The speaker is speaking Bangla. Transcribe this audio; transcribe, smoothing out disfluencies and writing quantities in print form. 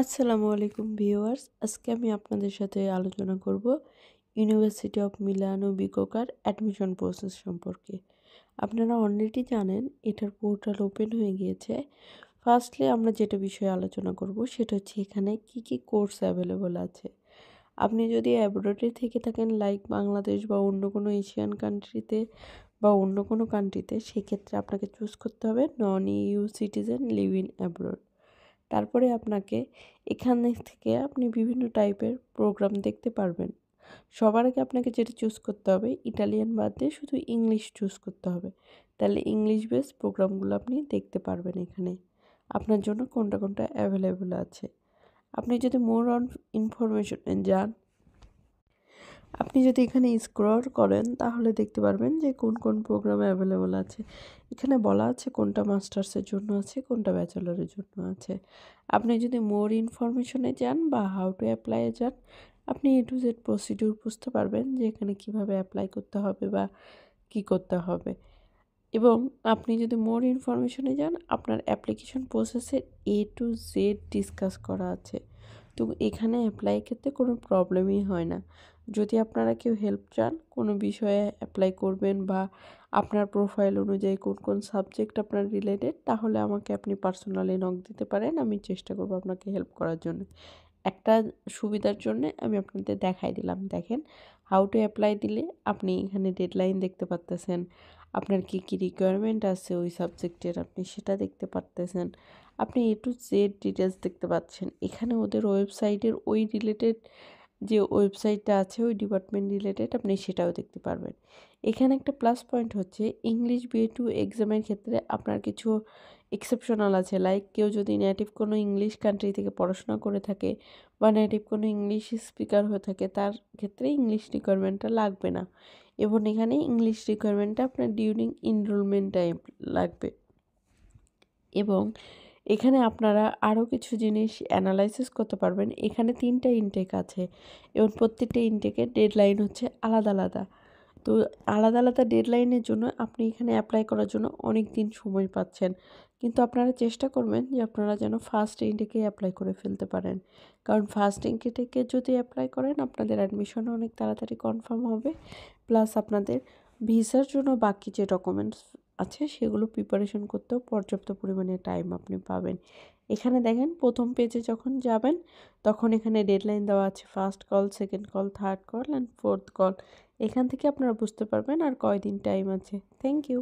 আসসালামু আলাইকুম ভিউয়ার্স, আজকে আমি আপনাদের সাথে আলোচনা করব ইউনিভার্সিটি অফ মিলানো বিকোকার অ্যাডমিশন প্রসেস সম্পর্কে। আপনারা অলরেডি জানেন এটার পোর্টাল ওপেন হয়ে গিয়েছে। ফার্স্টলি আমরা যেটা বিষয়ে আলোচনা করব সেটা হচ্ছে এখানে কি কোর্স অ্যাভেলেবল আছে। আপনি যদি অ্যাব্রডে থেকে থাকেন লাইক বাংলাদেশ বা অন্য কোনো এশিয়ান কান্ট্রিতে বা অন্য কোনো কান্ট্রিতে, সেক্ষেত্রে আপনাকে চুজ করতে হবে non EU citizen live in abroad. তারপরে আপনাকে এখানে থেকে আপনি বিভিন্ন টাইপের প্রোগ্রাম দেখতে পারবেন। সবার আগে আপনাকে যেটা চুজ করতে হবে, ইটালিয়ান বাদ দিয়ে শুধু ইংলিশ চুজ করতে হবে। তাহলে ইংলিশ বেস প্রোগ্রামগুলো আপনি দেখতে পারবেন এখানে। আপনার জন্য কোনটা অ্যাভেলেবল আছে। আপনি যদি মোর অন ইনফরমেশনে যান, আপনি যদি এখানে স্ক্রল করেন তাহলে দেখতে পারবেন যে কোন প্রোগ্রাম অ্যাভেলেবল আছে। এখানে বলা আছে কোনটা মাস্টার্সের জন্য আছে, কোনটা ব্যাচেলরের জন্য আছে। আপনি যদি মোর ইনফরমেশনে যান বা হাউ টু অ্যাপ্লাইয়ে যান, আপনি এ টু জেড প্রসিডিউর বুঝতে পারবেন যে এখানে কিভাবে অ্যাপ্লাই করতে হবে বা কি করতে হবে। এবং আপনি যদি মোর ইনফরমেশনে যান, আপনার অ্যাপ্লিকেশন প্রসেসের এ টু জেড ডিসকাস করা আছে। তো এখানে অ্যাপ্লাইয়ের ক্ষেত্রে কোনো প্রবলেমই হয় না। যদি আপনারা কেউ হেল্প চান কোনো বিষয়ে অ্যাপ্লাই করবেন বা আপনার প্রোফাইল অনুযায়ী কোন সাবজেক্ট আপনার রিলেটেড, তাহলে আমাকে আপনি পার্সোনালি নক দিতে পারেন। আমি চেষ্টা করব আপনাকে হেল্প করার জন্য। একটা সুবিধার জন্যে আমি আপনাদের দেখাই দিলাম। দেখেন, হাউ টু অ্যাপ্লাই দিলে আপনি এখানে ডেডলাইন দেখতে পারতেছেন। আপনার কি রিকোয়ারমেন্ট আছে ওই সাবজেক্টের, আপনি সেটা দেখতে পারতেছেন। আপনি এ টু জেড ডিটেলস দেখতে পাচ্ছেন। এখানে ওদের ওয়েবসাইটের ওই রিলেটেড যে ওয়েবসাইটটা আছে ওই ডিপার্টমেন্ট রিলেটেড, আপনি সেটাও দেখতে পারবেন। এখানে একটা প্লাস পয়েন্ট হচ্ছে ইংলিশ B2 এক্সামের ক্ষেত্রে আপনার কিছু এক্সেপশনাল আছে। লাইক কেউ যদি নেটিভ কোনো ইংলিশ কান্ট্রি থেকে পড়াশোনা করে থাকে বা নেটিভ কোনো ইংলিশ স্পিকার হয়ে থাকে, তার ক্ষেত্রে ইংলিশ রিকোয়ারমেন্টটা লাগবে না। এবং এখানে ইংলিশ রিকোয়ারমেন্টটা আপনার ডিউরিং এনরোলমেন্ট টাইম লাগবে। এবং এখানে আপনারা আরও কিছু জিনিস অ্যানালাইসিস করতে পারবেন। এখানে 3টা ইনটেক আছে এবং প্রত্যেকটা ইনটেকের ডেডলাইন হচ্ছে আলাদা আলাদা। তো আলাদা আলাদা ডেডলাইনের জন্য আপনি এখানে অ্যাপ্লাই করার জন্য অনেক দিন সময় পাচ্ছেন। কিন্তু আপনারা চেষ্টা করবেন যে আপনারা যেন ফার্স্ট ইনটেকে অ্যাপ্লাই করে ফেলতে পারেন। কারণ ফার্স্ট ইনটেকে যদি অ্যাপ্লাই করেন আপনাদের অ্যাডমিশনও অনেক তাড়াতাড়ি কনফার্ম হবে। প্লাস আপনাদের ভিসার জন্য বাকি যে ডকুমেন্টস আছে সেগুলো প্রিপারেশন করতেও পর্যাপ্ত পরিমাণে টাইম আপনি পাবেন। এখানে দেখেন প্রথম পেজে যখন যাবেন তখন এখানে ডেডলাইন দেওয়া আছে first call, second call, third call and fourth call. এখান থেকে আপনারা বুঝতে পারবেন আর কয়দিন টাইম আছে। Thank you.